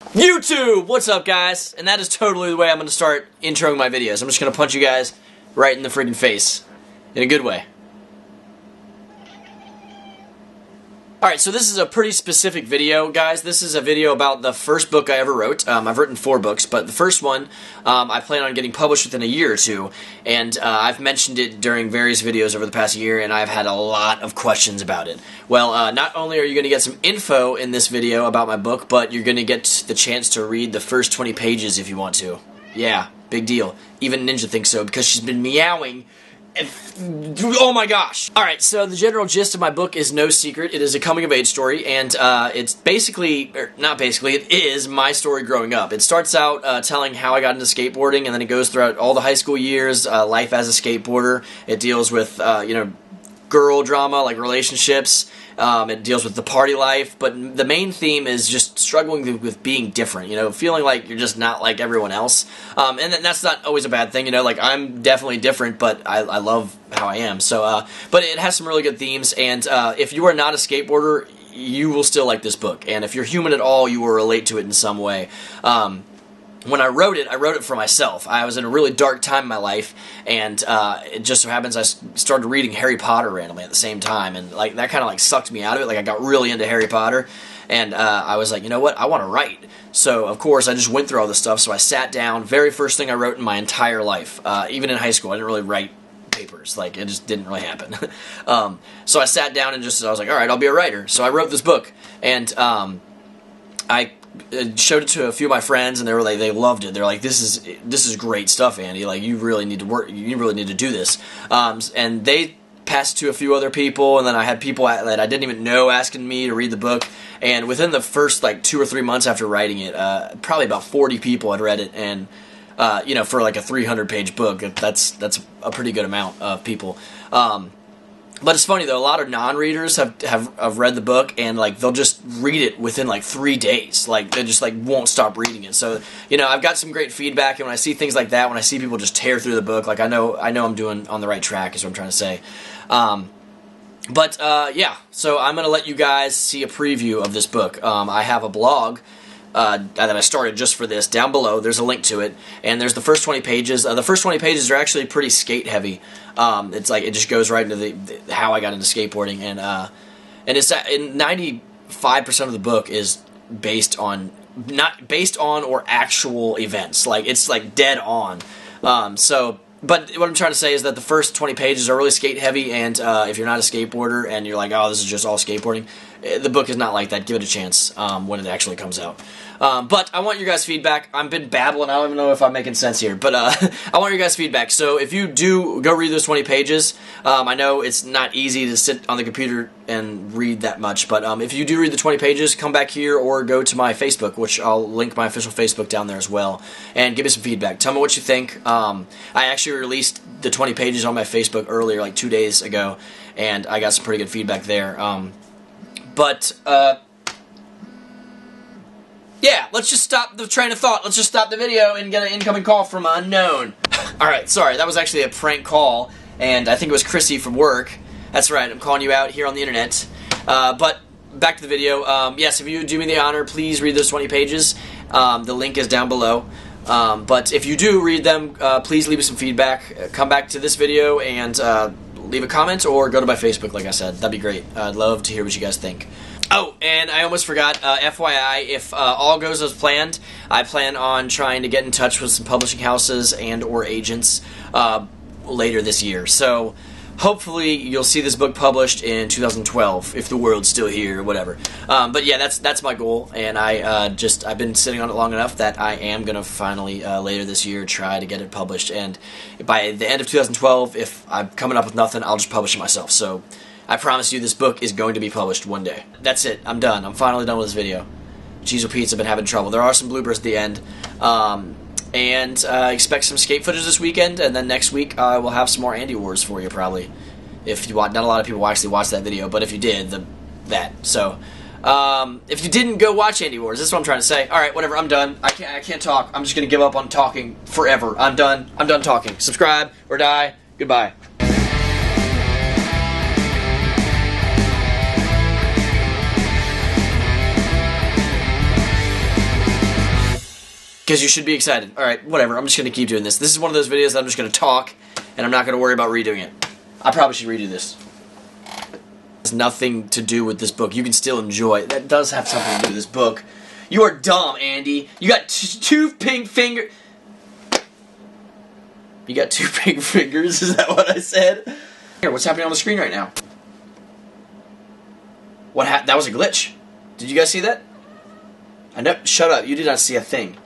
YouTube! What's up, guys? And that is totally the way I'm going to start introing my videos. I'm just going to punch you guys right in the freaking face. In a good way. Alright, so this is a pretty specific video, guys. This is a video about the first book I ever wrote. I've written 4 books, but the first one I plan on getting published within a year or two. And I've mentioned it during various videos over the past year, and I've had a lot of questions about it. Well, not only are you going to get some info in this video about my book, but you're going to get the chance to read the first 20 pages if you want to. Yeah, big deal. Even Ninja thinks so, because she's been meowing. Oh my gosh! Alright, so the general gist of my book is no secret. It is a coming-of-age story, and it's basically, or not basically, it is my story growing up. It starts out telling how I got into skateboarding, and then it goes throughout all the high school years, life as a skateboarder. It deals with, girl drama, like relationships. It deals with the party life, but the main theme is just struggling with being different, feeling like you're just not like everyone else. And that's not always a bad thing, like I'm definitely different, but I love how I am. So, but it has some really good themes, and if you are not a skateboarder, you will still like this book. And if you're human at all, you will relate to it in some way. When I wrote it for myself. I was in a really dark time in my life, and it just so happens I started reading Harry Potter randomly at the same time, and that kind of sucked me out of it. I got really into Harry Potter, and I was like, you know what, I want to write. So of course I just went through all this stuff. So I sat down. Very first thing I wrote in my entire life, even in high school, I didn't really write papers. It just didn't really happen. So I sat down and I was like, all right, I'll be a writer. So I wrote this book, and I showed it to a few of my friends, and they loved it. They're like, this is great stuff, Andy. You really need to work. You really need to do this. And they passed to a few other people, and then I had people that I didn't even know asking me to read the book. And within the first 2 or 3 months after writing it, probably about 40 people had read it. And for a 300-page book, that's a pretty good amount of people. But it's funny, though, a lot of non-readers have read the book, and they'll just read it within 3 days. They just won't stop reading it. So I've got some great feedback, and when I see things like that, when I see people just tear through the book, I know I'm doing on the right track, is what I'm trying to say. Yeah, so I'm gonna let you guys see a preview of this book. I have a blog that I started just for this. Down below, there's a link to it, and there's the first 20 pages. The first 20 pages are actually pretty skate heavy. It's it just goes right into the how I got into skateboarding, and it's 95% of the book is based on or actual events. It's dead on. But what I'm trying to say is that the first 20 pages are really skate heavy, and if you're not a skateboarder and you're like, oh, this is just all skateboarding, the book is not like that. Give it a chance when it actually comes out. But I want your guys' feedback. I've been babbling. I don't even know if I'm making sense here, but I want your guys' feedback. So if you do go read those 20 pages, I know it's not easy to sit on the computer and read that much, but if you do read the 20 pages, come back here or go to my Facebook, which I'll link my official Facebook down there as well, and give me some feedback. Tell me what you think. I actually released the 20 pages on my Facebook earlier, 2 days ago, and I got some pretty good feedback there. Yeah, let's just stop the train of thought. Let's just stop the video and get an incoming call from unknown. Alright, sorry, that was actually a prank call, and I think it was Chrissy from work. That's right, I'm calling you out here on the internet. But back to the video. Yes, if you do me the honor, please read those 20 pages. The link is down below. But if you do read them, please leave me some feedback. Come back to this video and leave a comment, or go to my Facebook, like I said. That'd be great. I'd love to hear what you guys think. Oh, and I almost forgot, FYI, if all goes as planned, I plan on trying to get in touch with some publishing houses and or agents later this year. So hopefully you'll see this book published in 2012, if the world's still here, or whatever. But yeah, that's my goal, and I've been sitting on it long enough that I am going to finally, later this year, try to get it published. And by the end of 2012, if I'm coming up with nothing, I'll just publish it myself. So I promise you this book is going to be published one day. That's it. I'm done. I'm finally done with this video. Cheese or Pete's have been having trouble. There are some bloopers at the end. And expect some skate footage this weekend, and then next week I will have some more Andy Wars for you, probably. If you want, not a lot of people actually watched that video, but if you did, that. So, if you didn't, go watch Andy Wars. That's what I'm trying to say. Alright, whatever, I'm done. I can't talk. I'm just gonna give up on talking forever. I'm done. I'm done talking. Subscribe or die. Goodbye. Because you should be excited. Alright, whatever. I'm just going to keep doing this. This is one of those videos that I'm just going to talk, and I'm not going to worry about redoing it. I probably should redo this. It has nothing to do with this book. You can still enjoy it. That does have something to do with this book. You are dumb, Andy. You got two pink fingers. You got two pink fingers? Is that what I said? Here, what's happening on the screen right now? That was a glitch. Did you guys see that? I know. Shut up. You did not see a thing.